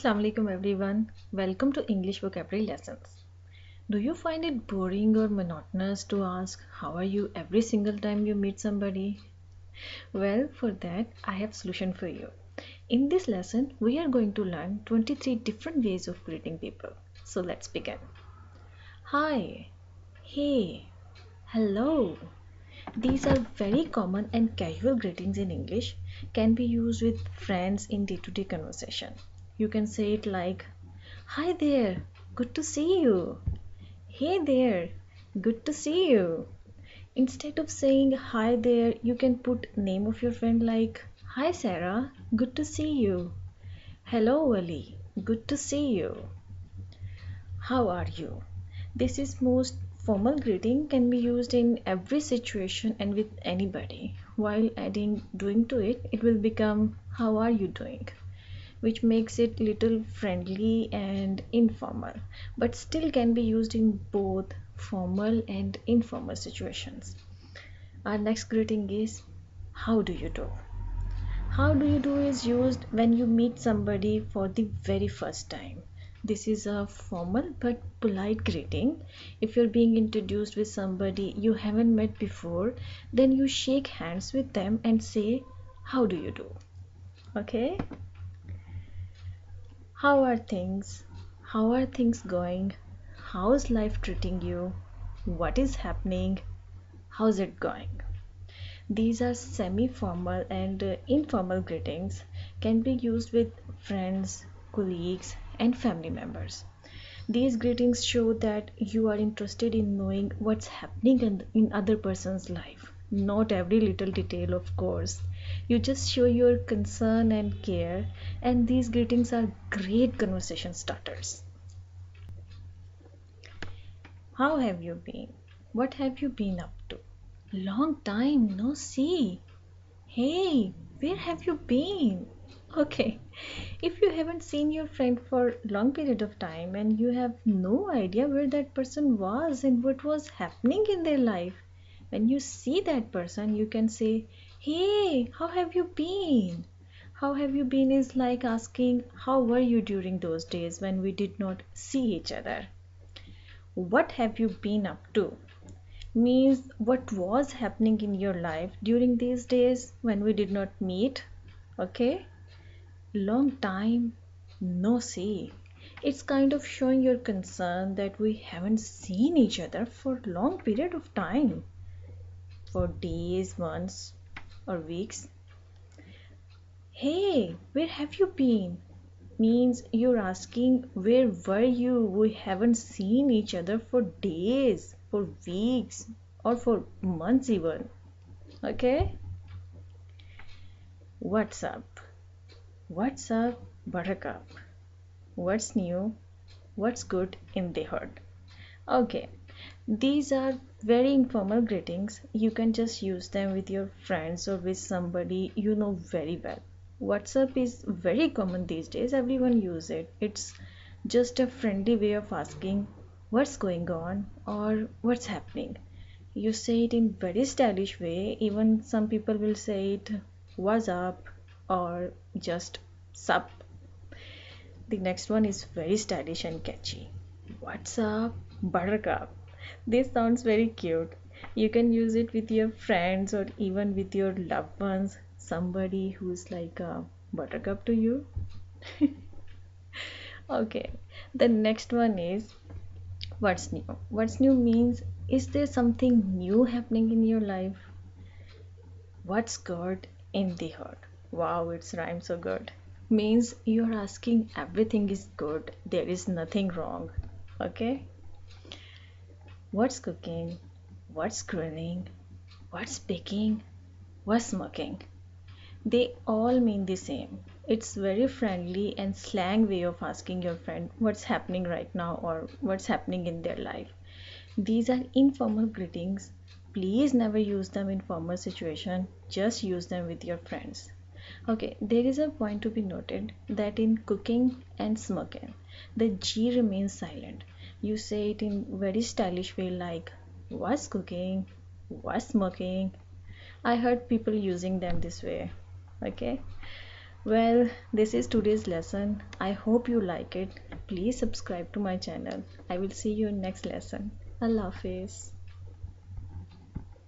Assalamu alaikum everyone. Welcome to English vocabulary lessons. Do you find it boring or monotonous to ask how are you every single time you meet somebody? Well, for that I have solution for you. In this lesson, we are going to learn 23 different ways of greeting people. So let's begin. Hi, hey, hello. These are very common and casual greetings in English, can be used with friends in day-to-day conversation. You can say it like, Hi there, good to see you. Hey there, good to see you. Instead of saying hi there, you can put name of your friend like, Hi Sarah, good to see you. Hello Ali, good to see you. How are you? This is most formal greeting, can be used in every situation and with anybody. While adding doing to it, it will become how are you doing, which makes it little friendly and informal, but still can be used in both formal and informal situations. Our next greeting is how do you do? How do you do is used when you meet somebody for the very first time. This is a formal but polite greeting. If you're being introduced with somebody you haven't met before, then you shake hands with them and say, How do you do? Okay? How are things? How are things going? How's life treating you? What is happening? How's it going? These are semi-formal and informal greetings, can be used with friends, colleagues, and family members. These greetings show that you are interested in knowing what's happening in other person's life. Not every little detail, of course. You just show your concern and care, and these greetings are great conversation starters. How have you been? What have you been up to? Long time no see. Hey, where have you been? Okay, if you haven't seen your friend for long period of time and you have no idea where that person was and what was happening in their life, when you see that person, you can say, Hey, how have you been? How have you been is like asking, How were you during those days when we did not see each other? What have you been up to? Means what was happening in your life during these days when we did not meet. Okay, long time no see, it's kind of showing your concern that we haven't seen each other for long period of time, for days, months, or weeks. Hey, where have you been means you're asking where were you, we haven't seen each other for days, for weeks, or for months even. Okay, what's up? What's up, buttercup? What's new? What's good in the hood? Okay, these are very informal greetings. You can just use them with your friends or with somebody you know very well. WhatsApp is very common these days, everyone use it. It's just a friendly way of asking what's going on or what's happening. You say it in very stylish way. Even some people will say it what's up or just sup. The next one is very stylish and catchy. What's up, buttercup? This sounds very cute. You can use it with your friends or even with your loved ones, somebody who's like a buttercup to you. Okay, the next one is what's new? What's new means is there something new happening in your life? What's good in the hood? Wow, it's rhymes so good. Means you're asking everything is good, there is nothing wrong. Okay? What's cooking? What's grilling? What's baking? What's smoking? They all mean the same. It's very friendly and slang way of asking your friend what's happening right now or what's happening in their life. These are informal greetings. Please never use them in formal situation. Just use them with your friends. Okay, there is a point to be noted that in cooking and smoking, the G remains silent. You say it in very stylish way like what's cooking, what's smoking. I heard people using them this way. Okay. Well, this is today's lesson. I hope you like it. Please subscribe to my channel. I will see you in next lesson. Allah Hafiz.